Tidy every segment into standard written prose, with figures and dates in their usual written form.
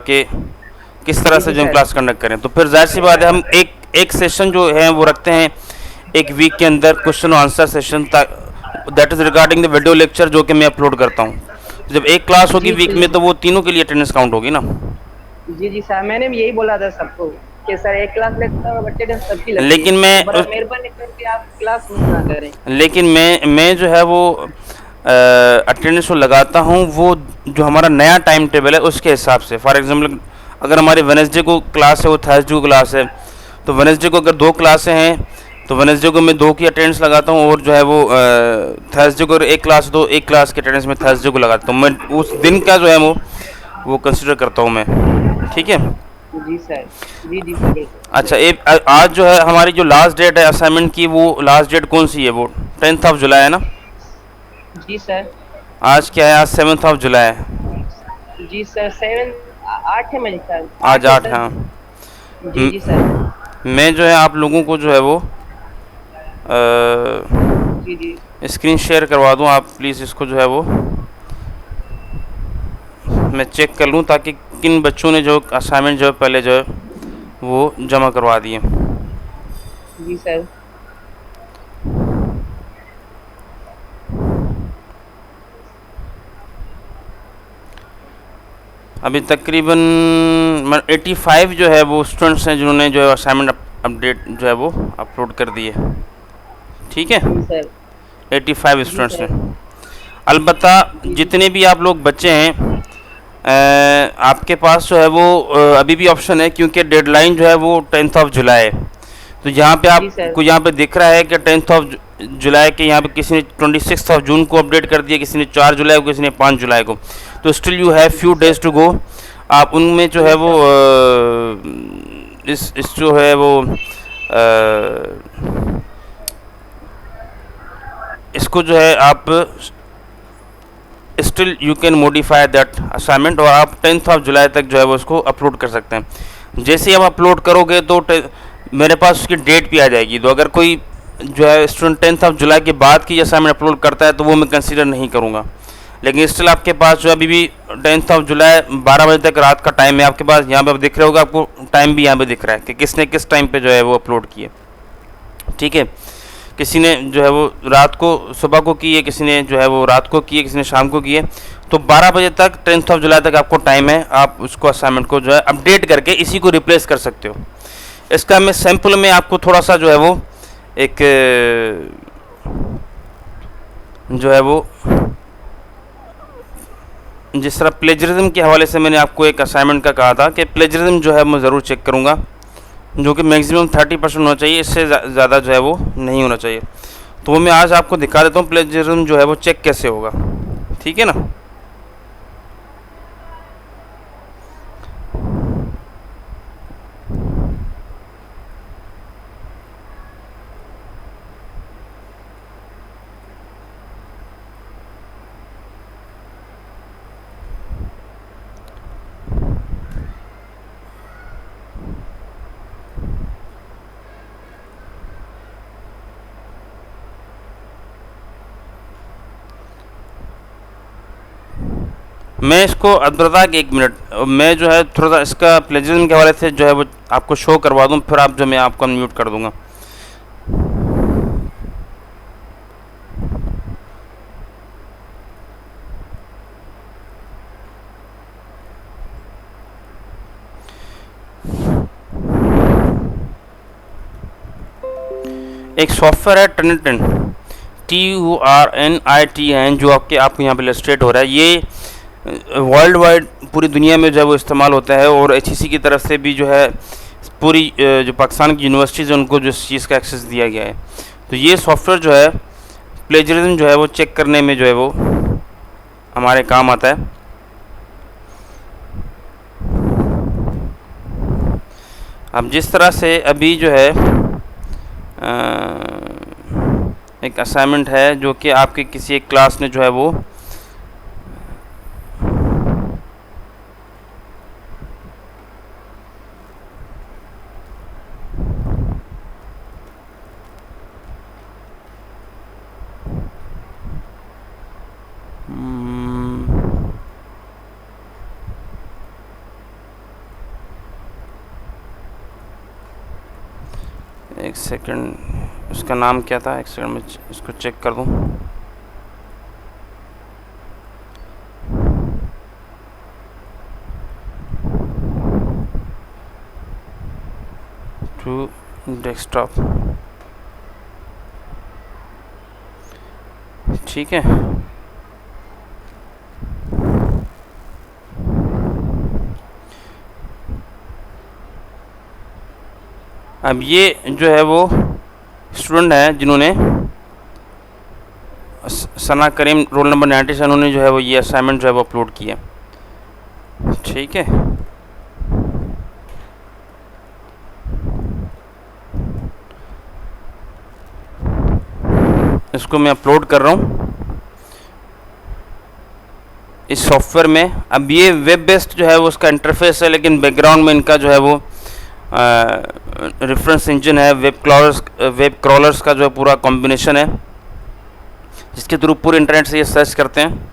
कि किस तरह जी, से जी जो हम सर। क्लास कंडक्ट करें। तो फिर जाहिर सी बात है हम एक एक सेशन जो है वो रखते हैं एक वीक के अंदर, क्वेश्चन और answer session, that is regarding the video lecture जो कि मैं अपलोड करता हूँ। तो जब एक क्लास होगी जी, वीक में तो वो तीनों के लिए अटेंडेंस काउंट होगी ना। जी, जी सर, मैंने भी यही बोला था सबको कि सर एक क्लास लेता हूँ, अटेंडेंस सबकी लगती है, लेकिन तो मैं बड़ा मेहरबानी करके आप क्लास मिस ना करें। लेकिन मैं जो है वो अटेंडेंस जो लगाता हूँ वो जो हमारा नया टाइम टेबल है उसके हिसाब से। फॉर एग्जांपल अगर हमारे वेडनेसडे को क्लास है, वो थर्सडे को क्लास है, तो वेडनेसडे को अगर दो क्लासें हैं तो वेडनेसडे को मैं दो की अटेंडेंस लगाता हूँ, और जो है वो थर्सडे को अगर एक क्लास तो एक क्लास की अटेंडेंस में थर्सडे को लगाता हूँ। मैं उस दिन का जो है वो कंसिडर करता हूँ मैं। ठीक है। जी सर। जी, जी सर, बिल्कुल। अच्छा, एक आज जो है हमारी जो लास्ट डेट है असाइनमेंट की, वो लास्ट डेट कौन सी है? वो 10th ऑफ जुलाई है ना। जी सर। आज क्या है? आज 7th ऑफ जुलाई है। जी सर, 7 8 है मेरे ख्याल, आज 8 है 8, सर। हाँ। जी, जी सर। मैं जो है आप लोगों को जो है वो जी, जी। स्क्रीन शेयर करवा दूं, आप प्लीज़ इसको जो है वो मैं चेक कर लूं ताकि किन बच्चों ने जो असाइनमेंट जो है पहले जो है वो जमा करवा दिए। जी सर। अभी तकरीबन 85 जो है वो स्टूडेंट्स हैं जिन्होंने जो है असाइनमेंट अपडेट जो है वो अपलोड कर दिए। ठीक है। जी सर। 85 जी स्टूडेंट्स ने। सर। अलबत्ता जी, जी। जितने भी आप लोग बच्चे हैं, आपके पास जो है वो अभी भी ऑप्शन है, क्योंकि डेडलाइन जो है वो 10th ऑफ जुलाई है। तो यहाँ पे जी सर। आपको यहाँ पे दिख रहा है कि 10th ऑफ जुलाई के यहाँ पे किसी ने 26 ऑफ जून को अपडेट कर दिया, किसी ने 4 जुलाई को, किसी ने 5 जुलाई को। तो स्टिल यू हैव जी few sir. Days to go. आप उनमें जो है जी वो सर। इस जो है वो इसको जो है आप still you can modify that assignment, और आप 10th ऑफ जुलाई तक जो है वो उसको अपलोड कर सकते हैं। जैसे ही आप अपलोड करोगे तो मेरे पास उसकी डेट भी आ जाएगी। तो अगर कोई जो है स्टूडेंट 10th ऑफ जुलाई के बाद की असाइनमेंट अपलोड करता है तो वो मैं कंसीडर नहीं करूँगा। लेकिन स्टिल आपके पास जो अभी भी 10th ऑफ जुलाई 12 बजे तक रात का टाइम है आपके पास। यहाँ पे दिख रहा होगा आपको, टाइम भी यहाँ पे दिख रहा है कि किसने किस टाइम पे जो है वो अपलोड किए। ठीक है। किसी ने जो है वो रात को, सुबह को की है, किसी ने जो है वो रात को की है, किसी ने शाम को की है। तो 12 बजे तक 10th ऑफ जुलाई तक आपको टाइम है, आप उसको असाइनमेंट को जो है अपडेट करके इसी को रिप्लेस कर सकते हो। इसका मैं सैम्पल में आपको थोड़ा सा जो है वो एक जो है वो जिस तरह प्लेजरिज्म के हवाले से मैंने आपको एक असाइनमेंट का कहा था कि प्लेजरिज्म जो है मैं ज़रूर चेक करूँगा, जो कि मैक्सिमम 30% होना चाहिए, इससे ज़्यादा जो है वो नहीं होना चाहिए। तो वो मैं आज आपको दिखा देता हूँ प्लेजरिज्म जो है वो चेक कैसे होगा। ठीक है ना। मैं इसको अब्दुल्रज़ाक, एक मिनट, मैं जो है थोड़ा सा इसका प्लेजरिज्म के हवाले से जो है वो आपको शो करवा दूँ, फिर आप जो मैं आपको अनम्यूट कर दूँगा। एक सॉफ्टवेयर है टर्निटन, TURNITN, जो आपको यहाँ पे इलस्ट्रेट हो रहा है। ये वर्ल्ड वाइड पूरी दुनिया में जो है वो इस्तेमाल होता है, और HEC की तरफ से भी जो है पूरी जो पाकिस्तान की यूनिवर्सिटीज़ हैं उनको जो इस चीज़ का एक्सेस दिया गया है। तो ये सॉफ्टवेयर जो है प्लेजरिज्म जो है वो चेक करने में जो है वो हमारे काम आता है। अब जिस तरह से अभी जो है एक असाइनमेंट है जो कि आपके किसी एक क्लास ने जो है वो एक सेकंड, उसका नाम क्या था, एक सेकंड में इसको चेक कर दूं। टू डेस्कटॉप, ठीक है। अब ये जो है वो स्टूडेंट है जिन्होंने सना करीम रोल नंबर 97, उन्होंने जो है वो ये असाइनमेंट जो है वो अपलोड किया, ठीक है। इसको मैं अपलोड कर रहा हूँ इस सॉफ्टवेयर में। अब ये वेब बेस्ड जो है वो उसका इंटरफेस है, लेकिन बैकग्राउंड में इनका जो है वो रेफरेंस इंजन है, वेब क्रॉलर्स का जो है पूरा कॉम्बिनेशन है, जिसके थ्रू पूरे इंटरनेट से ये सर्च करते हैं।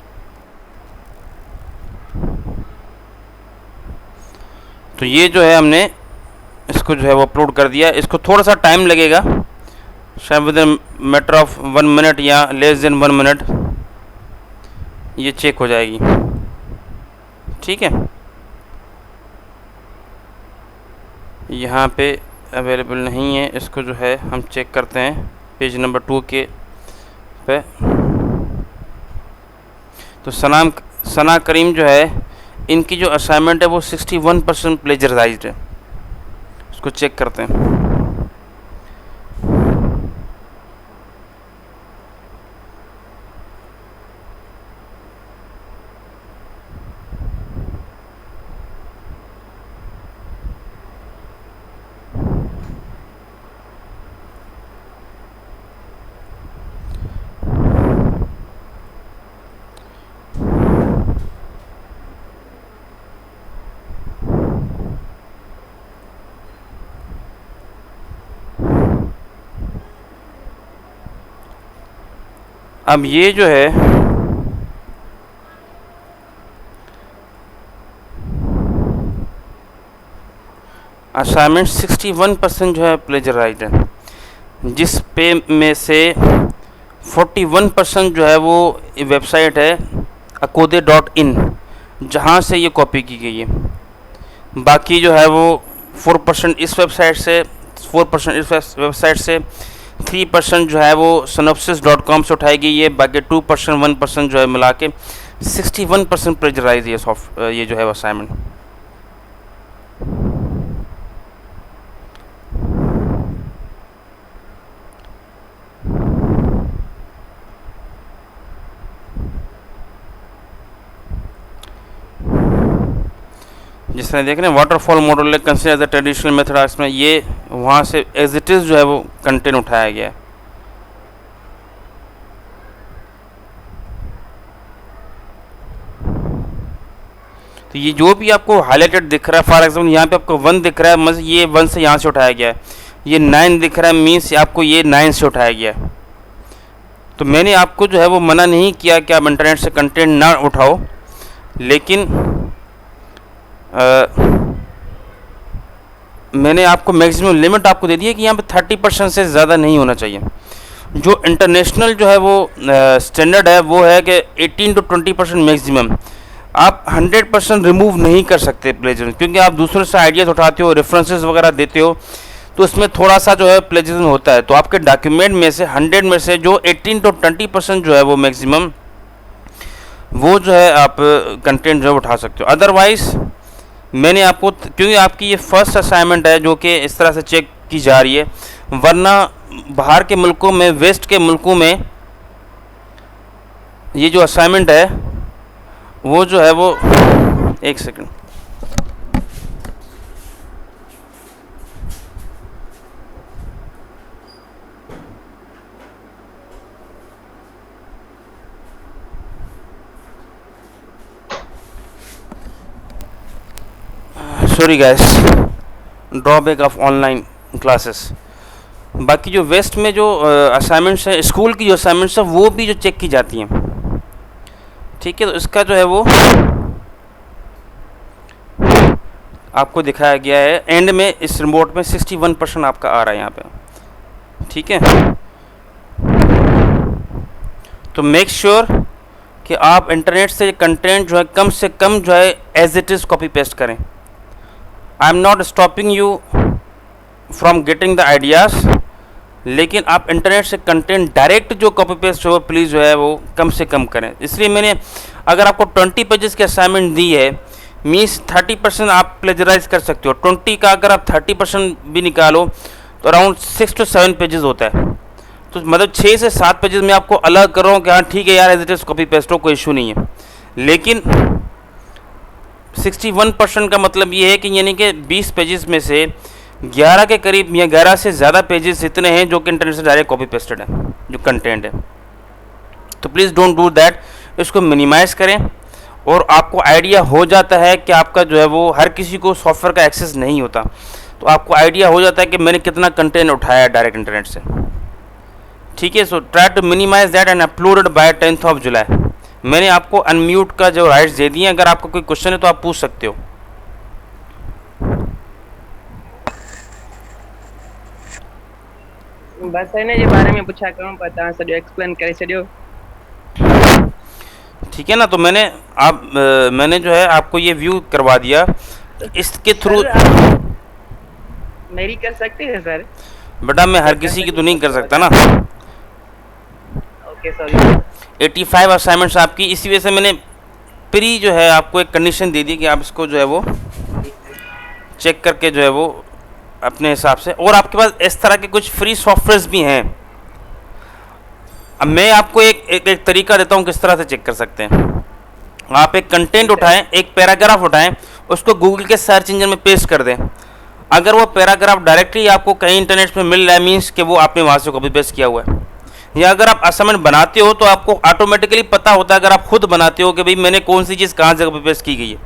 तो ये जो है हमने इसको जो है वो अपलोड कर दिया। इसको थोड़ा सा टाइम लगेगा, शायद with in matter of 1 minute या लेस देन 1 मिनट ये चेक हो जाएगी, ठीक है। यहाँ पे अवेलेबल नहीं है, इसको जो है हम चेक करते हैं पेज नंबर 2 के पे। तो सना करीम जो है, इनकी जो असाइनमेंट है वो 61% प्लेजराइज्ड है। उसको चेक करते हैं। अब ये जो है असाइनमेंट 61% जो है प्लेजराइज्ड है, जिस पे में से 41% जो है वो वेबसाइट है akode.in, जहाँ से ये कॉपी की गई है। बाकी जो है वो 4% इस वेबसाइट से, 4% इस वेबसाइट से, 3% जो है वो synopsys.com से उठाई गई है। बाकी 2%, 1% जो है मिला के 61% प्लेजराइज ये जो है असाइनमेंट। जिस तरह देख रहे हैं waterfall model consider the traditional method, इसमें ये वहाँ से एज इट इज़ जो है वो कंटेंट उठाया गया है। तो ये जो भी आपको हाईलाइटेड दिख रहा है, फॉर एग्जाम्पल यहाँ पे आपको 1 दिख रहा है, मतलब ये 1 से यहाँ से उठाया गया है। ये 9 दिख रहा है, मीन्स आपको ये 9 से उठाया गया है। तो मैंने आपको जो है वो मना नहीं किया कि आप इंटरनेट से कंटेंट ना उठाओ, लेकिन मैंने आपको मैक्सिमम लिमिट आपको दे दी है कि यहाँ पे 30% से ज़्यादा नहीं होना चाहिए। जो इंटरनेशनल जो है वो स्टैंडर्ड है वो है कि 18 to 20% मैक्सिमम। आप 100% रिमूव नहीं कर सकते प्लेजरिज्म, क्योंकि आप दूसरों से आइडियाज़ उठाते हो, रेफरेंसेस वगैरह देते हो, तो उसमें थोड़ा सा जो है प्लेजरिज्म होता है। तो आपके डॉक्यूमेंट में से 100 में से जो 18 to 20% जो है वो मैक्सिमम, वो जो है आप कंटेंट जो है उठा सकते हो। अदरवाइज़ मैंने आपको, क्योंकि आपकी ये फर्स्ट असाइनमेंट है जो कि इस तरह से चेक की जा रही है, वरना बाहर के मुल्कों में, वेस्ट के मुल्कों में ये जो असाइनमेंट है वो जो है वो, एक second, sorry guys, drawback of online classes. बाकी जो वेस्ट में जो असाइनमेंट्स है, स्कूल की जो असाइनमेंट्स है, वो भी जो चेक की जाती हैं, ठीक है। तो इसका जो है वो आपको दिखाया गया है एंड में, इस रिपोर्ट में 61% आपका आ रहा है यहाँ पे, ठीक है। तो मेक श्योर कि आप इंटरनेट से कंटेंट जो है कम से कम जो है as it is copy paste करें। I am not stopping you from getting the ideas, लेकिन आप इंटरनेट से कंटेंट डायरेक्ट जो कॉपी पेस्ट हो प्लीज़ जो है वो कम से कम करें। इसलिए मैंने अगर आपको 20 पेजेस की असाइनमेंट दी है, मीन्स 30% आप प्लेजराइज कर सकते हो। 20 का अगर आप 30% भी निकालो तो अराउंड 6 to 7 पेजेस होता है। तो मतलब 6 से 7 पेजेस में आपको अलग कर रहा हूँ कि हाँ ठीक है यार as it is copy paste हो, कोई इशू नहीं है। लेकिन 61% का मतलब ये है कि यानी कि 20 पेजेस में से 11 के करीब या 11 से ज़्यादा पेजेस इतने हैं जो कि इंटरनेट से डायरेक्ट कॉपी पेस्टेड है जो कंटेंट है। तो प्लीज़ डोंट डू दैट, इसको मिनिमाइज़ करें। और आपको आइडिया हो जाता है कि आपका जो है वो हर किसी को सॉफ्टवेयर का एक्सेस नहीं होता, तो आपको आइडिया हो जाता है कि मैंने कितना कंटेंट उठाया है डायरेक्ट इंटरनेट से। ठीक है, so try to minimise that and uploaded by 10th July. मैंने आपको अनम्यूट का जो राइट्स दे दिए, अगर आपको कोई क्वेश्चन है तो आप पूछ सकते हो। बस है ना ये बारे में पूछा करूँ, पता सॼो एक्सप्लेन करे छॾियो। ठीक है ना, तो मैंने जो है आपको ये व्यू करवा दिया। इसके थ्रू मेरी कर सकते हैं सर? बेटा मैं हर किसी की तो नहीं कर सकता ना। Okay sorry. 85 असाइनमेंट्स आपकी, इसी वजह से मैंने प्री जो है आपको एक कंडीशन दे दी कि आप इसको जो है वो चेक करके जो है वो अपने हिसाब से। और आपके पास इस तरह के कुछ फ्री सॉफ्टवेयर्स भी हैं। अब मैं आपको एक तरीका देता हूँ किस तरह से चेक कर सकते हैं। आप एक कंटेंट उठाएं, एक पैराग्राफ उठाएं, उसको गूगल के सर्च इंजन में पेस्ट कर दें। अगर वो पैराग्राफ डायरेक्टली आपको कहीं इंटरनेट पे मिल रहा है, मीन्स कि वो आपने वहाँ से कॉपी पेस्ट किया हुआ है। या अगर आप असाइनमेंट बनाते हो तो आपको ऑटोमेटिकली पता होता है, अगर आप खुद बनाते हो कि भाई मैंने कौन सी चीज़ कहाँ से कॉपी पेस्ट की गई है,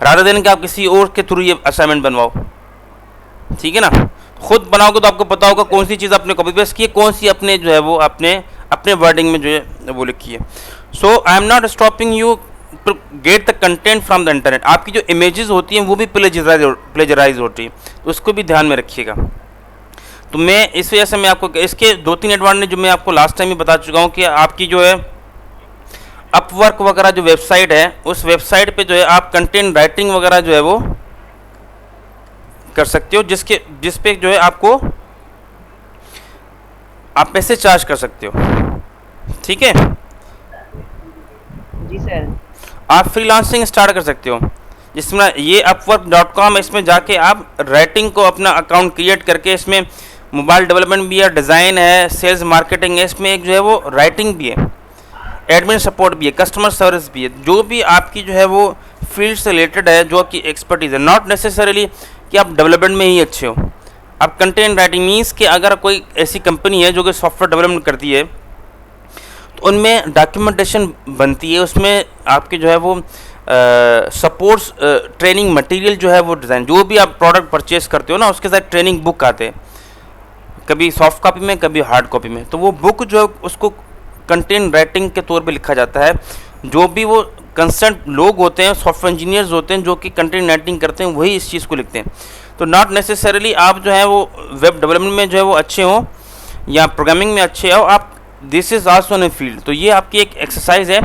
रादर देन कि आप किसी और के थ्रू ये असाइनमेंट बनवाओ। ठीक है ना, खुद बनाओगे तो आपको पता होगा कौन सी चीज़ आपने कॉपी पेस्ट की है, कौन सी अपने जो है वो अपने वर्डिंग में जो है वो लिखी है। So I am not stopping you to get the content from the internet. आपकी जो इमेजेस होती हैं वो भी प्लेजराइज होती हैं, तो उसको भी ध्यान में रखिएगा। तो मैं इस वजह से मैं आपको इसके 2-3 एडवांटेज जो मैं आपको लास्ट टाइम ही बता चुका हूँ कि आपकी जो है अपवर्क वगैरह जो वेबसाइट है, उस वेबसाइट पे जो है आप कंटेंट राइटिंग वगैरह जो है वो कर सकते हो, जिस पे जो है आपको आप पैसे चार्ज कर सकते हो। ठीक है जी सर। आप फ्रीलांसिंग स्टार्ट कर सकते हो, जिसमें ये upwork.com, इसमें जाके आप राइटिंग को अपना अकाउंट क्रिएट करके, इसमें मोबाइल डेवलपमेंट भी है, डिज़ाइन है, सेल्स मार्केटिंग है, इसमें एक जो है वो राइटिंग भी है, एडमिन सपोर्ट भी है, कस्टमर सर्विस भी है। जो भी आपकी जो है वो फील्ड से रिलेटेड है, जो आपकी एक्सपर्टीज़ है, नॉट नेसेसरीली कि आप डेवलपमेंट में ही अच्छे हो। आप कंटेंट राइटिंग मीन्स कि अगर कोई ऐसी कंपनी है जो कि सॉफ्टवेयर डेवलपमेंट करती है, तो उनमें डॉक्यूमेंटेशन बनती है, उसमें आपके जो है वो सपोर्ट्स ट्रेनिंग मटेरियल जो है वो डिज़ाइन, जो भी आप प्रोडक्ट परचेस करते हो ना, उसके साथ ट्रेनिंग बुक आते हैं, कभी सॉफ्ट कॉपी में कभी हार्ड कॉपी में। तो वो बुक जो है उसको कंटेंट राइटिंग के तौर पे लिखा जाता है। जो भी वो कंसर्न लोग होते हैं, सॉफ्टवेयर इंजीनियर्स होते हैं जो कि कंटेंट राइटिंग करते हैं, वही इस चीज़ को लिखते हैं। तो नॉट नेसेसरीली आप जो है वो वेब डेवलपमेंट में जो है वो अच्छे हो या प्रोग्रामिंग में अच्छे हो, आप this is also in field. तो ये आपकी एक एक्सरसाइज है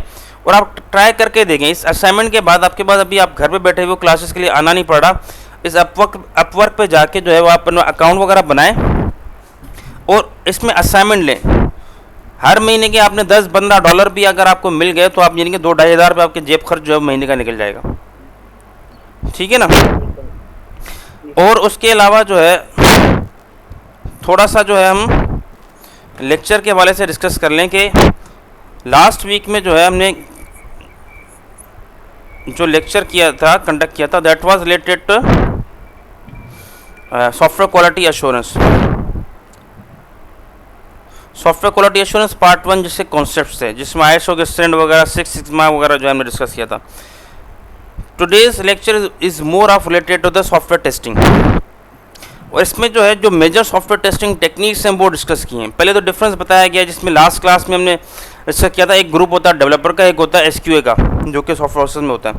और आप ट्राई करके देखें। इस असाइनमेंट के बाद आपके पास अभी आप घर पे बैठे हुए क्लासेस के लिए आना नहीं पड़ रहा। इस अपवर्क पे जाके जो है वो आप अपना अकाउंट वगैरह बनाएं और इसमें असाइनमेंट लें। हर महीने के आपने $10-15 भी अगर आपको मिल गए तो आप यानी कि 2-2.5 हज़ार रुपये आपके जेब खर्च जो है महीने का निकल जाएगा। ठीक है ना। और उसके अलावा जो है थोड़ा सा जो है हम लेक्चर के हवाले से डिस्कस कर लें कि लास्ट वीक में जो है हमने जो लेक्चर कंडक्ट किया था, that was related to software quality assurance. Software quality assurance part 1 जिससे कॉन्सेप्ट्स है, जिसमें ISO के स्टैंड वगैरह 6 सिग्मा वगैरह जो हमने डिस्कस किया था। Today's lecture is more of related to the software testing, और इसमें जो है जो मेजर सॉफ्टवेयर टेस्टिंग टेक्निक्स हैं वो डिस्कस किए हैं। पहले तो डिफरेंस बताया गया, जिसमें लास्ट क्लास में हमने डिस्कस किया था, एक ग्रुप होता है डेवलपर का, एक होता है SQA का जो कि सॉफ्टवेयर प्रोसेस में होता है।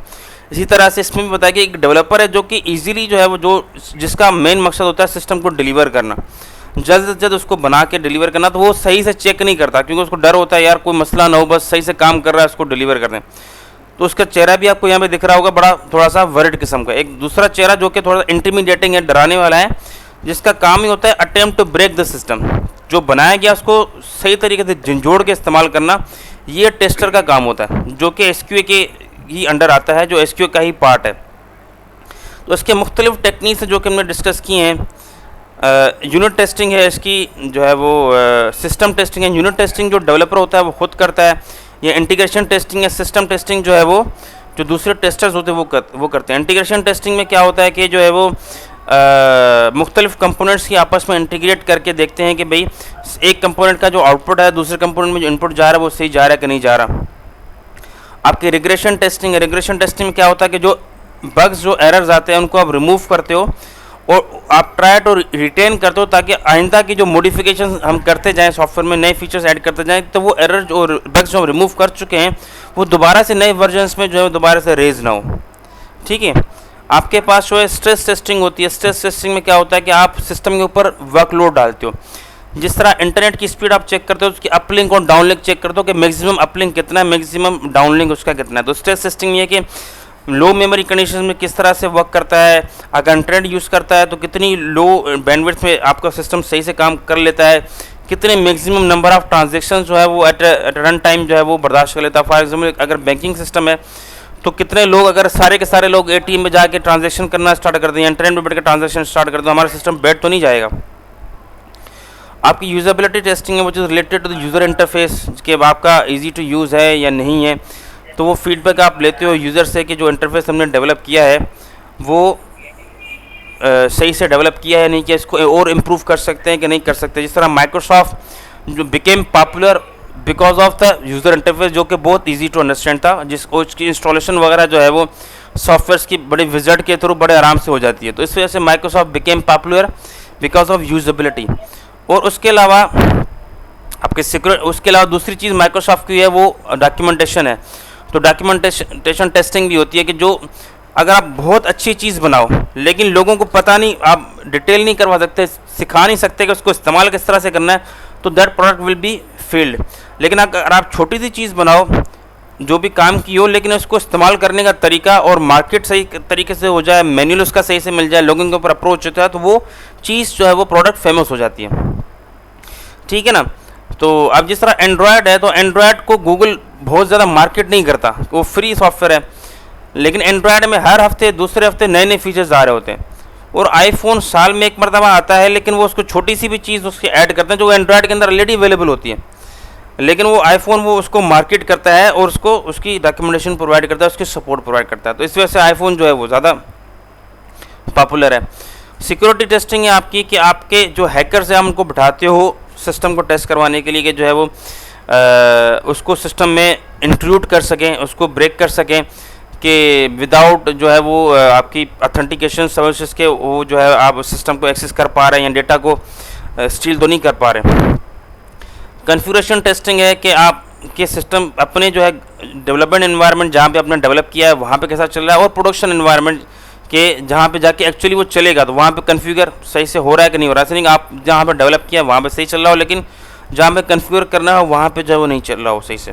इसी तरह से इसमें भी बताया कि एक डेवलपर है जो कि ईजिली जो है वो जिसका मेन मकसद होता है सिस्टम को डिलीवर करना, जल्द से जल्द उसको बना के डिलीवर करना, तो वो सही से चेक नहीं करता क्योंकि उसको डर होता है यार कोई मसला ना हो, बस सही से काम कर रहा है उसको डिलीवर कर दें। तो उसका चेहरा भी आपको यहाँ पे दिख रहा होगा बड़ा थोड़ा सा वरिड किस्म का। एक दूसरा चेहरा जो कि थोड़ा सा इंटिमिडेटिंग है, डराने वाला है, जिसका काम ही होता है attempt to break the system. जो बनाया गया उसको सही तरीके से झंझोड़ के इस्तेमाल करना, ये टेस्टर का काम होता है, जो कि एसक्यूए के ही अंडर आता है, जो एसक्यूए का ही पार्ट है। तो इसके मुख्तलिफ टेक्निक्स जो कि हमने डिस्कस किए हैं, यूनिट टेस्टिंग है इसकी जो है वो, सिस्टम टेस्टिंग है। यूनिट टेस्टिंग जो डेवलपर होता है वो खुद करता है, या इंटीग्रेशन टेस्टिंग है। सिस्टम टेस्टिंग जो है वो जो दूसरे टेस्टर्स होते हैं वो करते हैं। इंटीग्रेशन टेस्टिंग में क्या होता है कि जो है वो मुख्तलिफ कंपोनेंट्स की आपस में इंटीग्रेट करके देखते हैं कि भाई एक कंपोनेंट का जो आउटपुट है दूसरे कंपोनेंट में जो इनपुट जा रहा है वो सही जा रहा है कि नहीं जा रहा। आपकी रिग्रेशन टेस्टिंग है। रिग्रेशन टेस्टिंग में क्या होता है कि जो बग्स जो एरर्स आते हैं उनको आप रिमूव करते हो और आप ट्राई टू रिटेन करते हो, ताकि आइंदा की जो मॉडिफिकेशन हम करते जाएं सॉफ्टवेयर में, नए फीचर्स ऐड करते जाएं, तो वो एरर और बग्स जो हम रिमूव कर चुके हैं वो दोबारा से नए वर्जन्स में जो है दोबारा से रेज ना हो। ठीक है। आपके पास जो है स्ट्रेस टेस्टिंग होती है। स्ट्रेस टेस्टिंग में क्या होता है कि आप सिस्टम के ऊपर वर्कलोड डालते हो। जिस तरह इंटरनेट की स्पीड आप चेक करते हो, उसकी अपलिंक और डाउनलिंक चेक करते हो कि मैक्सिमम अपलिंक कितना है, मैक्सिमम डाउनलिंक उसका कितना है। तो स्ट्रेस टेस्टिंग ये कि लो मेमोरी कंडीशन में किस तरह से वर्क करता है, अगर इंटरनेट यूज़ करता है तो कितनी लो बैंडविड्थ में आपका सिस्टम सही से काम कर लेता है, कितने मैक्सिमम नंबर ऑफ ट्रांजेक्शन जो है वो एट रन टाइम जो है वो बर्दाश्त कर लेता है। फॉर एग्जाम्पल अगर बैंकिंग सिस्टम है तो कितने लोग, अगर सारे के सारे लोग एटीएम में जाके ट्रांजैक्शन करना स्टार्ट कर दें, इंटरनेट में बैठ कर ट्रांजैक्शन स्टार्ट कर दो, हमारा सिस्टम बैठ तो नहीं जाएगा। आपकी यूजेबिलिटी टेस्टिंग है, वो जो related to the user interface, कि आपका इजी टू यूज़ है या नहीं है। तो वो फीडबैक आप लेते हो यूज़र से कि जो इंटरफेस हमने डेवलप किया है वो सही से डेवलप किया है नहीं, कि इसको और इम्प्रूव कर सकते हैं कि नहीं कर सकते। जिस तरह माइक्रोसॉफ्ट जो became popular because of the user interface, जो कि बहुत इजी टू अंडरस्टैंड था, जिसको उसकी इंस्टॉलेशन वगैरह जो है वो सॉफ्टवेयर्स की बड़े विजट के थ्रू बड़े आराम से हो जाती है। तो इस वजह से Microsoft became popular because of usability. और उसके अलावा आपके सिक्योर, उसके अलावा दूसरी चीज़ माइक्रोसॉफ्ट की है वो डॉक्यूमेंटेशन है। तो डॉक्यूमेंटेशन टेस्टिंग भी होती है कि जो अगर आप बहुत अच्छी चीज़ बनाओ लेकिन लोगों को पता नहीं, आप डिटेल नहीं करवा सकते, सिखा नहीं सकते कि उसको इस्तेमाल किस तरह से करना है, तो that product will be failed. लेकिन अगर आप छोटी सी चीज़ बनाओ जो भी काम की हो, लेकिन उसको इस्तेमाल करने का तरीका और मार्केट सही तरीके से हो जाए, मैनुअल उसका सही से मिल जाए, लोगों के ऊपर अप्रोच होता है, तो वो चीज़ जो है वो प्रोडक्ट फेमस हो जाती है। ठीक है ना। तो अब जिस तरह एंड्रॉयड है, तो एंड्रॉयड को गूगल बहुत ज़्यादा मार्केट नहीं करता, वो फ्री सॉफ्टवेयर है, लेकिन एंड्रॉयड में हर हफ्ते दूसरे हफ्ते नए नए फीचर्स आ रहे होते हैं। और आईफोन साल में एक मरतबा आता है, लेकिन वो उसको छोटी सी भी चीज़ उसके ऐड करते हैं जो एंड्रॉयड के अंदर ऑलरेडी अवेलेबल होती है, लेकिन वो आईफोन वो उसको मार्केट करता है और उसको उसकी डॉक्यूमेंटेशन प्रोवाइड करता है, उसकी सपोर्ट प्रोवाइड करता है। तो इस वजह से आईफोन जो है वो ज़्यादा पॉपुलर है। सिक्योरिटी टेस्टिंग है आपकी कि आपके जो हैकर्स हैं, हम उनको बिठाते हो सिस्टम को टेस्ट करवाने के लिए कि जो है वो उसको सिस्टम में इंट्रूड कर सकें, उसको ब्रेक कर सकें, कि विदाउट जो है वो आपकी ऑथेंटिकेशन सर्विसेज के वो जो है आप सिस्टम को एक्सेस कर पा रहे हैं या डेटा को स्टील तो नहीं कर पा रहे हैं। कॉन्फ़िगरेशन टेस्टिंग है कि आप के सिस्टम अपने जो है डेवलपमेंट एनवायरनमेंट जहाँ पे आपने डेवलप किया है वहाँ पे कैसा चल रहा है, और प्रोडक्शन एनवायरनमेंट के जहाँ पे जाके एक्चुअली वो चलेगा तो वहाँ पे कॉन्फ़िगर सही से हो रहा है कि नहीं हो रहा है। ऐसे नहीं आप जहाँ पे डेवलप किया है वहाँ पे सही चल रहा हो, लेकिन जहाँ पे कॉन्फ़िगर करना हो वहाँ पे जो है वो नहीं चल रहा हो सही से।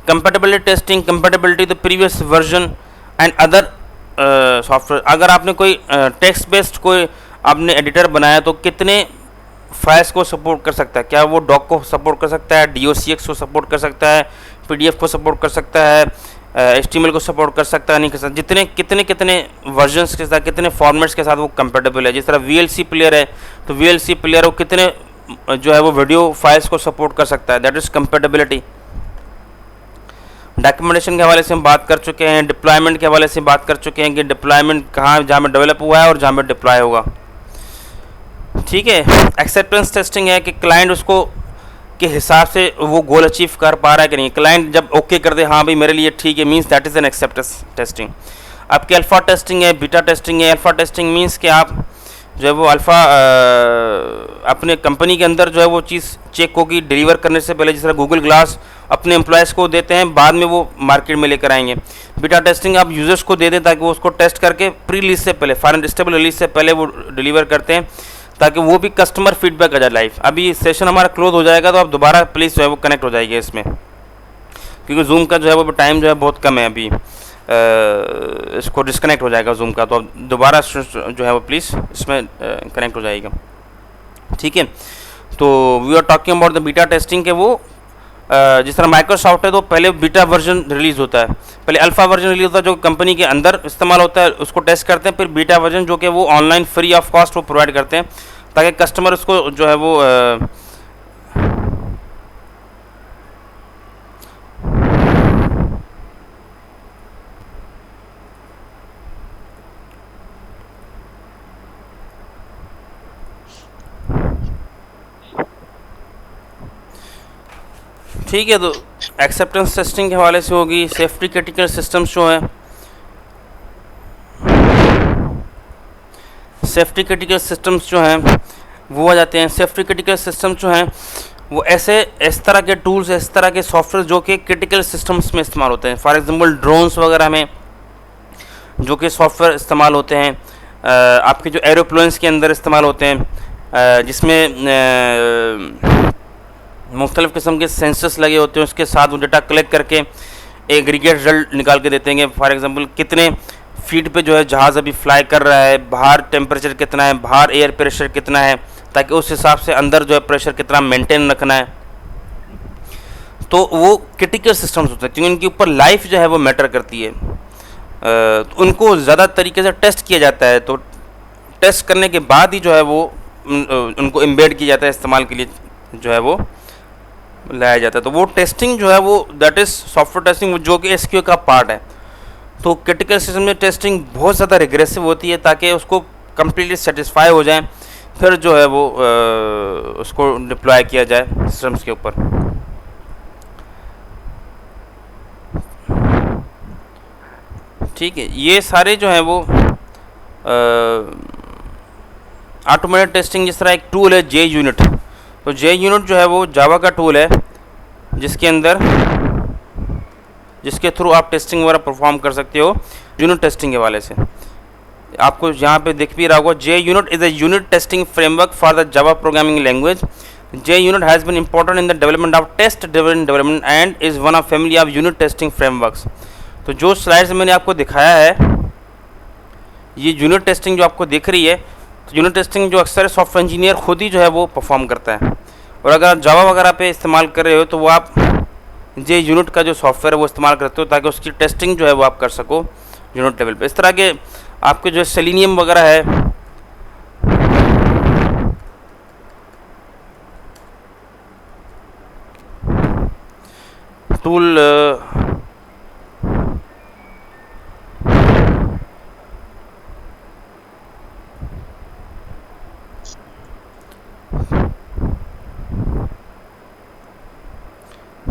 Compatibility testing, compatibility the previous version and other software. अगर आपने कोई टेक्स्ट बेस्ड कोई आपने एडिटर बनाया तो कितने फाइल्स को सपोर्ट कर सकता है, क्या वो डॉक को सपोर्ट कर सकता है, docx को सपोर्ट कर सकता है, pdf को सपोर्ट कर सकता है, HTML को सपोर्ट कर सकता है, नहीं कर सकता, जितने कितने वर्जन्स के साथ, कितने फॉर्मेट्स के साथ वो कंपेटेबल है। जिस तरह VLC प्लेयर है तो VLC प्लेयर वो कितने जो है वो वीडियो फाइल्स को सपोर्ट कर सकता है, दैट इज़ कंपेटेबिलिटी। डॉक्यूमेंटेशन के हवाले से हम बात कर चुके हैं, डिप्लॉयमेंट के हवाले से बात कर चुके हैं कि डिप्लॉयमेंट कहाँ जहाँ में डेवलप हुआ है और जहाँ में डिप्लॉय होगा। ठीक है। एक्सेप्टेंस टेस्टिंग है कि क्लाइंट उसको के हिसाब से वो गोल अचीव कर पा रहा है कि नहीं। क्लाइंट जब ओके कर दे हाँ भाई मेरे लिए ठीक है, means that is an acceptance testing. आपकी अल्फ़ा टेस्टिंग है, बीटा टेस्टिंग है। अल्फ़ा टेस्टिंग मींस कि आप जो है वो अल्फ़ा अपने कंपनी के अंदर जो है वो चीज़ चेक होगी डिलीवर करने से पहले, जिस तरह गूगल ग्लास अपने एम्प्लॉयज़ को देते हैं, बाद में वो मार्केट में लेकर आएंगे। बीटा टेस्टिंग आप यूज़र्स को दे दें ताकि वो उसको टेस्ट करके प्री रिलीज से पहले, फाइनल स्टेबल रिलीज से पहले वो डिलीवर करते हैं, ताकि वो भी कस्टमर फीडबैक आ जाए लाइव। अभी सेशन हमारा क्लोज हो जाएगा तो आप दोबारा प्लीज़ जो है वो कनेक्ट हो जाएगी इसमें, क्योंकि जूम का जो है वो टाइम जो है बहुत कम है अभी, इसको डिस्कनेक्ट हो जाएगा जूम का, तो अब दोबारा जो है वो प्लीज़ इसमें कनेक्ट हो जाएगा। ठीक है, तो we are talking about the beta testing के वो जिस तरह माइक्रोसॉफ्ट है तो पहले बीटा वर्जन रिलीज़ होता है, पहले अल्फ़ा वर्जन रिलीज होता है जो कंपनी के अंदर इस्तेमाल होता है, उसको टेस्ट करते हैं, फिर बीटा वर्जन जो कि वो ऑनलाइन फ्री ऑफ कॉस्ट वो प्रोवाइड करते हैं ताकि कस्टमर उसको जो है वो ठीक है। तो एक्सेप्टेंस टेस्टिंग के हवाले से होगी। सेफ्टी क्रिटिकल सिस्टम्स जो हैं, सेफ्टी क्रिटिकल सिस्टम्स जो हैं वो आ जाते हैं। सेफ्टी क्रिटिकल सिस्टम्स जो हैं वो इस तरह के टूल्स, इस तरह के सॉफ्टवेयर जो कि क्रिटिकल सिस्टम्स में इस्तेमाल होते हैं। फॉर एग्जांपल ड्रोन्स वगैरह में जो कि सॉफ्टवेयर इस्तेमाल होते हैं, आपके जो एरोप्लेन्स के अंदर इस्तेमाल होते हैं, जिसमें मुख्तलिफ़ किस्म के सेंसर्स लगे होते हैं, उसके साथ वो डेटा कलेक्ट करके एग्रीगेट रिजल्ट निकाल के देते हैं। फॉर एग्जांपल कितने फीट पे जो है जहाज़ अभी फ्लाई कर रहा है, बाहर टेम्परेचर कितना है, बाहर एयर प्रेशर कितना है, ताकि उस हिसाब से अंदर जो है प्रेशर कितना मेंटेन रखना है। तो वो क्रिटिकल सिस्टम्स होते हैं क्योंकि उनके ऊपर लाइफ जो है वो मैटर करती है, तो उनको ज़्यादा तरीके से टेस्ट किया जाता है। तो टेस्ट करने के बाद ही जो है वो उनको एम्बेड किया जाता है, इस्तेमाल के लिए जो है वो लाया जाता है। तो वो टेस्टिंग जो है वो दैट इज़ सॉफ्टवेयर टेस्टिंग, जो कि एसक्यू का पार्ट है। तो क्रिटिकल सिस्टम में टेस्टिंग बहुत ज़्यादा रिग्रेसिव होती है ताकि उसको कम्प्लीटली सेटिस्फाई हो जाए, फिर जो है वो उसको डिप्लॉय किया जाए सिस्टम्स के ऊपर। ठीक है, ये सारे जो हैं वो ऑटोमेटेड टेस्टिंग, जिस तरह एक टूल है जे यूनिट। तो जे यूनिट जो है वो जावा का टूल है जिसके थ्रू आप टेस्टिंग वगैरह परफॉर्म कर सकते हो। यूनिट टेस्टिंग के वाले से आपको यहाँ पे दिख भी रहा होगा, JUnit is a unit testing framework for the Java programming language. JUnit has been important in the development of test driven development and is one of family of unit testing frameworks. तो जो slides मैंने आपको दिखाया है, ये unit testing जो आपको दिख रही है, तो यूनिट टेस्टिंग जो अक्सर सॉफ्टवेयर इंजीनियर खुद ही जो है वो परफॉर्म करता है। और अगर आप जावा वगैरह पे इस्तेमाल कर रहे हो तो वो आप जे यूनिट का जो सॉफ्टवेयर है वो इस्तेमाल करते हो ताकि उसकी टेस्टिंग जो है वो आप कर सको यूनिट लेवल पे। इस तरह के आपके जो सेलेनियम वगैरह है, टूल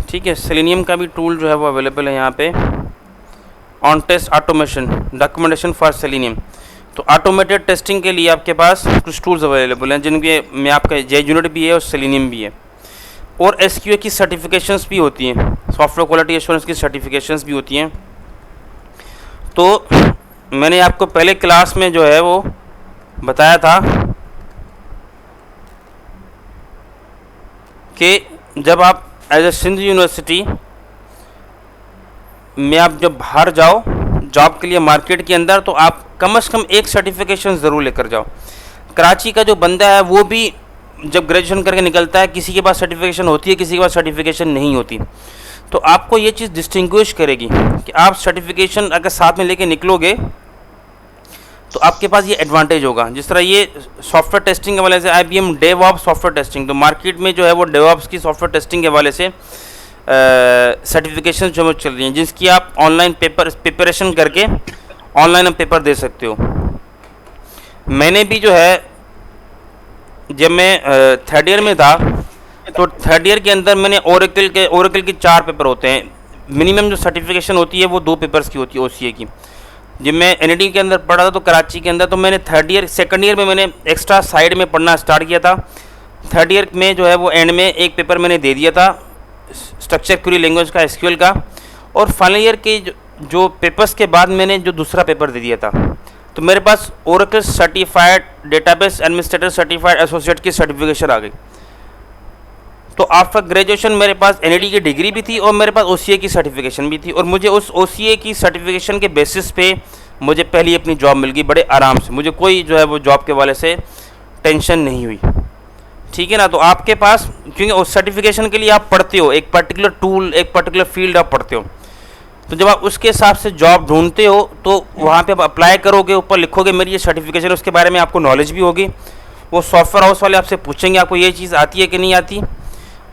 ठीक है, सेलेनियम का भी टूल जो है वो अवेलेबल है यहाँ पे। On test automation documentation for Selenium. तो ऑटोमेटेड टेस्टिंग के लिए आपके पास कुछ टूल्स अवेलेबल हैं जिनके में आपका जे यूनिट भी है और सेलेनियम भी है। और एसक्यूए की सर्टिफिकेशंस भी होती हैं, सॉफ्टवेयर क्वालिटी एश्योरेंस की सर्टिफिकेशंस भी होती हैं। तो मैंने आपको पहले क्लास में जो है वो बताया था कि जब आप एज ए सिंध यूनिवर्सिटी में आप जब बाहर जाओ जॉब के लिए मार्केट के अंदर, तो आप कम से कम एक सर्टिफिकेशन ज़रूर लेकर जाओ। कराची का जो बंदा है वो भी जब ग्रेजुएशन करके निकलता है, किसी के पास सर्टिफिकेशन होती है, किसी के पास सर्टिफिकेशन नहीं होती। तो आपको ये चीज़ डिस्टिंग्विश करेगी कि आप सर्टिफिकेशन अगर साथ में लेके निकलोगे तो आपके पास ये एडवांटेज होगा। जिस तरह ये सॉफ्टवेयर टेस्टिंग के हवाले से IBM DevOps सॉफ्टवेयर टेस्टिंग, तो मार्केट में जो है वो DevOps की सॉफ्टवेयर टेस्टिंग के हवाले से सर्टिफिकेशन जो चल रही हैं, जिसकी आप ऑनलाइन प्रिपरेशन करके ऑनलाइन आप पेपर दे सकते हो। मैंने भी जो है जब मैं थर्ड ईयर में था, तो थर्ड ईयर के अंदर मैंने ओरेकल के 4 पेपर होते हैं। मिनिमम जो सर्टिफिकेशन होती है वो 2 पेपर्स की होती है OCA की। जब मैं NIT के अंदर पढ़ा था तो कराची के अंदर, तो मैंने सेकंड ईयर में मैंने एक्स्ट्रा साइड में पढ़ना स्टार्ट किया था। थर्ड ईयर में जो है वो एंड में एक पेपर मैंने दे दिया था स्ट्रक्चर क्वेरी लैंग्वेज का, SQL का। और फाइनल ईयर के जो पेपर्स के बाद मैंने जो दूसरा पेपर दे दिया था, तो मेरे पास Oracle certified database administrator certified associate की सर्टिफिकेशन आ गई। तो आफ्टर ग्रेजुएशन मेरे पास एनईडी की डिग्री भी थी और मेरे पास ओसीए की सर्टिफिकेशन भी थी, और मुझे उस ओसीए की सर्टिफिकेशन के बेसिस पे मुझे पहली अपनी जॉब मिल गई बड़े आराम से। मुझे कोई जो है वो जॉब के वाले से टेंशन नहीं हुई, ठीक है ना। तो आपके पास, क्योंकि उस सर्टिफिकेशन के लिए आप पढ़ते हो, एक पर्टिकुलर टूल, एक पर्टिकुलर फील्ड आप पढ़ते हो, तो जब आप उसके हिसाब से जॉब ढूंढते हो तो वहाँ पे आप अप्लाई करोगे, ऊपर लिखोगे मेरी ये सर्टिफिकेशन है, उसके बारे में आपको नॉलेज भी होगी। वो सॉफ्टवेयर हाउस वाले आपसे पूछेंगे आपको ये चीज़ आती है कि नहीं आती,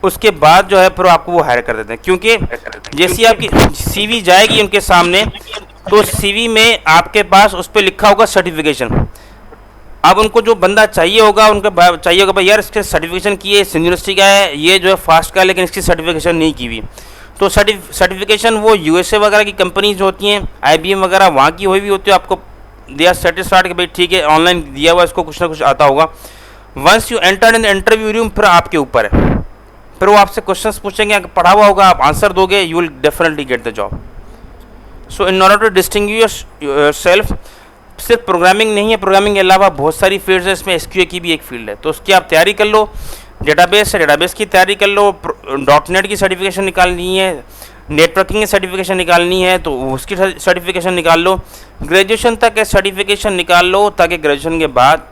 उसके बाद जो है फिर आपको वो हायर कर देते हैं। क्योंकि जैसी आपकी सीवी जाएगी उनके सामने, तो सीवी में आपके पास उस पर लिखा होगा सर्टिफिकेशन। अब उनको जो बंदा चाहिए होगा, उनको चाहिए होगा भाई यार इसके सर्टिफिकेशन की है, यूनिवर्सिटी का है, ये जो है फास्ट का है, लेकिन इसकी सर्टिफिकेशन नहीं की हुई। तो सर्टिफिकेशन वो यूएसए वगैरह की कंपनीज होती हैं, आईबीएम वगैरह, वहाँ की हुई भी होती है। आपको दिया सेटिस्फाइड कि भाई ठीक है ऑनलाइन दिया हुआ, इसको कुछ ना कुछ आता होगा। Once you enter in the interview room, फिर आपके ऊपर है, फिर वो आपसे क्वेश्चंस पूछेंगे, अगर पढ़ा हुआ होगा आप आंसर दोगे, you will definitely get the job. So in order to distinguish yourself, सिर्फ प्रोग्रामिंग नहीं है, प्रोग्रामिंग के अलावा बहुत सारी फील्ड्स है, इसमें एसक्यूए की भी एक फील्ड है, तो उसकी आप तैयारी कर लो। डेटाबेस है, डेटाबेस की तैयारी कर लो। .NET की सर्टिफिकेशन निकालनी है, नेटवर्किंग की सर्टिफिकेशन निकालनी है, तो उसकी सर्टिफिकेशन निकाल लो। ग्रेजुएशन तक के सर्टिफिकेशन निकाल लो, ताकि ग्रेजुएशन के बाद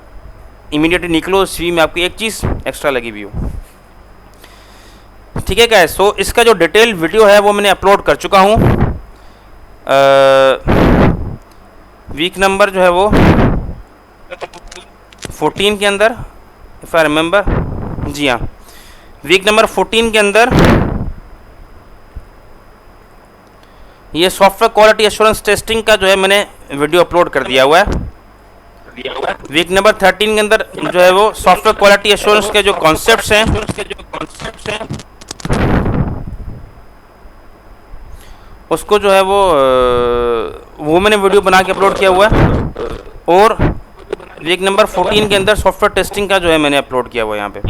इमीडिएटली निकलो, सीवी में आपकी एक चीज़ एक्स्ट्रा लगी हुई हो, ठीक है गाइस। सो इसका जो डिटेल वीडियो है वो मैंने अपलोड कर चुका हूँ। वीक नंबर जो है वो 14 के अंदर, इफ़ आई रिमेंबर, जी हाँ, वीक नंबर 14 के अंदर ये सॉफ्टवेयर क्वालिटी एश्योरेंस टेस्टिंग का जो है मैंने वीडियो अपलोड कर दिया हुआ है। वीक नंबर 13 के अंदर जो है वो सॉफ्टवेयर क्वालिटी एश्योरेंस के जो कॉन्सेप्ट्स हैं उसको जो है वो मैंने वीडियो बना के अपलोड किया हुआ है। और वीक नंबर 14 के अंदर सॉफ्टवेयर टेस्टिंग का जो है मैंने अपलोड किया हुआ है यहाँ पे,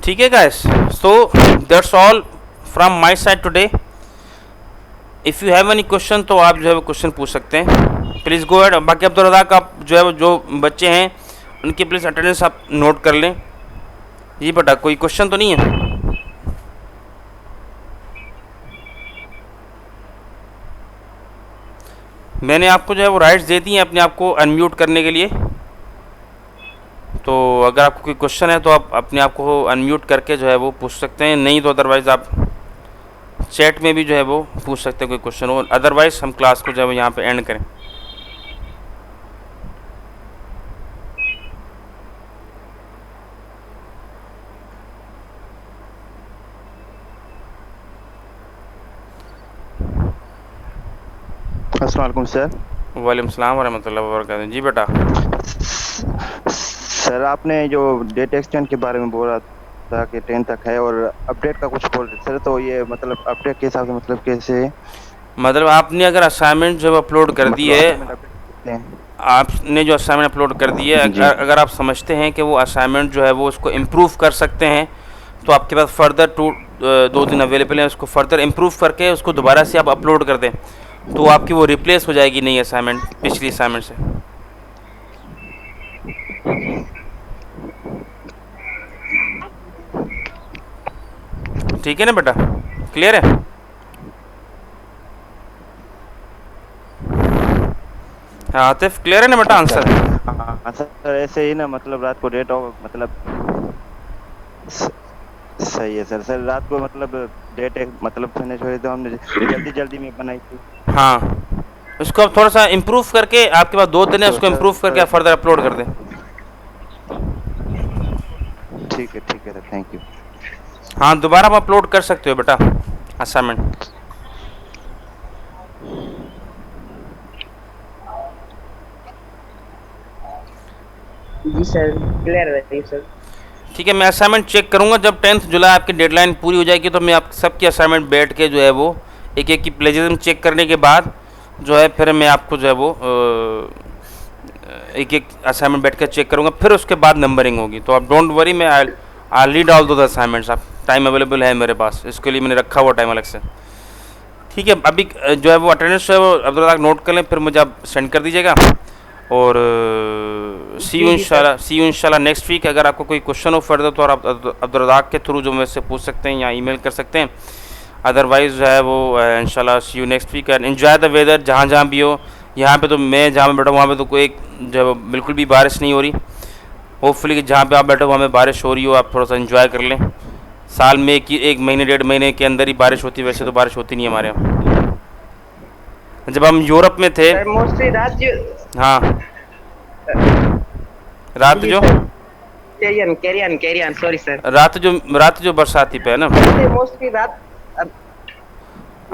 ठीक है guys. So that's all from my side today. If you have any question तो आप जो है वो क्वेश्चन पूछ सकते हैं, प्लीज़ गो अहेड। बाकी अब्दुल रज़ाक आप जो है वो जो बच्चे हैं उनकी प्लीज़ अटेंडेंस आप नोट कर लें। जी बेटा, कोई क्वेश्चन तो नहीं है? मैंने आपको जो है वो राइट्स दे दी हैं अपने आप को अनम्यूट करने के लिए, तो अगर आपको कोई क्वेश्चन है तो आप अपने आप को अनम्यूट करके जो है वो पूछ सकते हैं, नहीं तो अदरवाइज़ आप चैट में भी जो है वो पूछ सकते हैं कोई क्वेश्चन हो। अदरवाइज़ हम क्लास को जो है वो यहाँ पे एंड करें। अस्सलाम वालेकुम सर। वालेकुम सलाम वरहमतुल्लाहि वबरकातुहू। जी बेटा। सर आपने जो डेटा एक्सटेंड के बारे में बोला था कि 10 तक है और अपडेट का कुछ बोल रहे सर, तो ये मतलब अपडेट के हिसाब से मतलब कैसे? मतलब आपने अगर असाइनमेंट जो अपलोड कर दी है, आपने जो असाइनमेंट अपलोड कर दी है, अगर आप समझते हैं कि वो असाइनमेंट जो है वो उसको इम्प्रूव कर सकते हैं, तो आपके पास फर्दर 2 दिन अवेलेबल हैं, उसको फर्दर इम्प्रूव करके उसको दोबारा से आप अपलोड कर दें, तो आपकी वो रिप्लेस हो जाएगी नई असाइनमेंट पिछली असाइनमेंट से। ठीक है ना बेटा, क्लियर है? हाँ आतिफ, क्लियर है ना बेटा आंसर? हाँ सर, ऐसे ही ना मतलब रात को डेट हो मतलब सही है सर। सर रात को मतलब डेट मतलब फिनिश हुई तो हमने जल्दी में बनाई थी। हाँ, उसको आप थोड़ा सा इम्प्रूव करके, आपके पास 2 दिन है, उसको इम्प्रूव करके आप फर्दर अपलोड कर दें। ठीक है सर, थैंक यू। हाँ, दोबारा आप अपलोड कर सकते हो बेटा असाइनमेंट। जी सर, क्लियर है सर। ठीक है, मैं असाइनमेंट चेक करूँगा जब 10 जुलाई आपकी डेडलाइन पूरी हो जाएगी, तो मैं आप सबकी असाइनमेंट बैठ के जो है वो एक की प्लेजरिज्म चेक करने के बाद जो है फिर मैं आपको जो है वो एक असाइनमेंट बैठ कर चेक करूँगा, फिर उसके बाद नंबरिंग होगी। तो आप डोंट वरी, मैं ली डाल दो द असाइनमेंट्स, आप टाइम अवेलेबल है मेरे पास, इसके लिए मैंने रखा हुआ टाइम अलग से। ठीक है, अभी जो है वो अटेंडेंस है वो अब्दुल नोट कर लें, फिर मुझे आप सेंड कर दीजिएगा। और सी यू इंशाल्लाह नेक्स्ट वीक। अगर आपको कोई क्वेश्चन हो फर्दर तो आप अब्दुल रज़ाक के थ्रू जो मेरे से पूछ सकते हैं या ईमेल कर सकते हैं। अदरवाइज़ जो है वो इंशाल्लाह see you next week and enjoy the weather जहाँ जहाँ भी हो। यहाँ पे तो मैं जहाँ पे बैठा हूँ वहाँ पे तो कोई जो है वो बिल्कुल भी बारिश नहीं हो रही। होपफुली कि जहाँ पे आप बैठे हो वहाँ पे बारिश हो रही हो, आप थोड़ा सा एंजॉय कर लें। साल में एक महीने 1.5 महीने के अंदर ही बारिश होती है, वैसे तो बारिश होती नहीं है हमारे यहाँ। जब हम यूरोप में थे, मोस्टली रात जो हाँ रात जो कैरियन सॉरी सर, रात जो बरसाती पे है ना, मोस्टली रात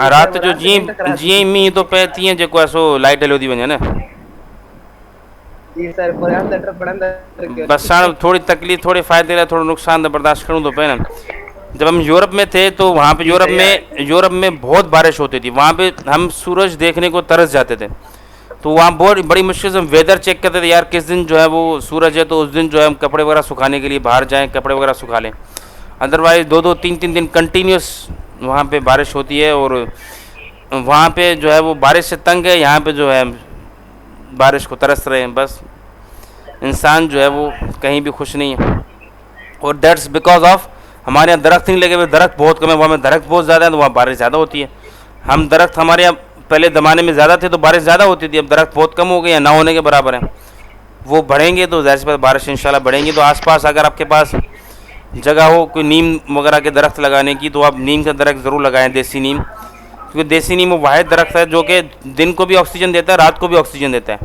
रात जो जी मी तो पहती हैं जो ऐसो लाइट हलोदी वञे ना। जी सर, पर अंदर पड़ंदर बस थोड़ी तकलीफ थोड़ी फ़ायदे लाइ थोड़ा नुकसान तो बर्दाश्त करूँ तो पे ना। जब हम यूरोप में थे तो वहाँ पे यूरोप में बहुत बारिश होती थी। वहाँ पे हम सूरज देखने को तरस जाते थे। तो वहाँ बहुत बड़ी मुश्किल से हम वेदर चेक करते थे, यार किस दिन जो है वो सूरज है तो उस दिन जो है हम कपड़े वगैरह सुखाने के लिए बाहर जाएं, कपड़े वगैरह सुखा लें। अदरवाइज़ 2-2 3-3 दिन कंटिन्यूस वहाँ पे बारिश होती है। और वहाँ पे जो है वो बारिश से तंग है, यहाँ पे जो है बारिश को तरस रहे हैं। बस इंसान जो है वो कहीं भी खुश नहीं है। और दैट्स बिकॉज ऑफ हमारे यहाँ दरख्त नहीं लगे हुए, दरख्त बहुत कम है। वहाँ में दरख्त बहुत ज़्यादा है तो वहाँ बारिश ज़्यादा होती है। हम दरख्त हमारे यहाँ पहले ज़माने में ज़्यादा थे तो बारिश ज़्यादा होती थी, अब दरख्त बहुत कम हो गए हैं, ना होने के बराबर हैं। वो बढ़ेंगे तो ज़ाहिर सी बात बारिश इंशाल्लाह बढ़ेंगी। तो आसपास अगर आपके पास जगह हो कोई नीम वगैरह के दरख्त लगाने की तो आप नीम का दरख्त ज़रूर लगाएं, देसी नीम। क्योंकि देसी नीम वो वाहिद दरख्त है जो कि दिन को भी ऑक्सीजन देता है, रात को भी ऑक्सीजन देता है।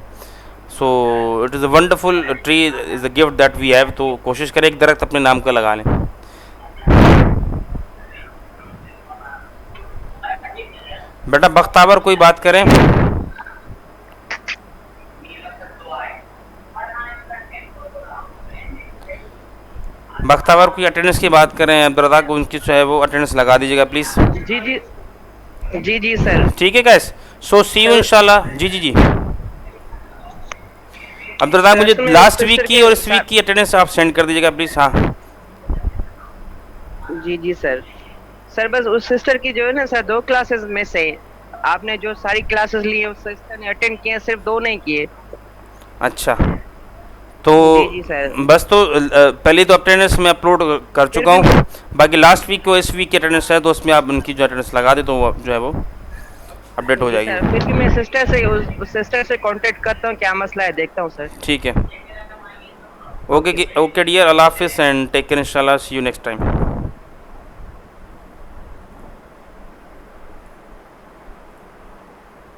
So it is a wonderful tree, is a gift that we have. तो कोशिश करें एक दरख्त अपने नाम का लगा लें। बेटा बख्तावर कोई बात करें। बख्तावर कोई अटेंडेंस की बात करें, अब्दुल रज़ाक को उनकी जो है वो अटेंडेंस लगा दीजिएगा प्लीज़। Ji sir. ठीक है गाइस, सो सी यू इंशाल्लाह। जी अब्दुल रज़ाक मुझे लास्ट वीक की और इस वीक की अटेंडेंस आप सेंड कर दीजिएगा प्लीज़। हाँ जी सर बस उस सिस्टर की जो है ना सर 2 क्लासेस में से आपने जो सारी क्लासेस ली है उस सिस्टर ने अटेंड किए, सिर्फ 2 नहीं किए। अच्छा, तो जी सर। बस तो पहले तो अटेंडेंस मैं अपलोड कर चुका हूँ, बाकी लास्ट वीक को इस वीक की अटेंडेंस है तो उसमें आप उनकी जो अटेंडेंस लगा दे तो वो जो है वो अपडेट हो जाएगी। फिर भी मैं उस सिस्टर से कांटेक्ट करता हूँ, क्या मसला है देखता हूँ सर। ठीक है, ओके डियर, अल्लाह हाफिज़ एंड टेक केयर, इंशाल्लाह सी यू नेक्स्ट टाइम।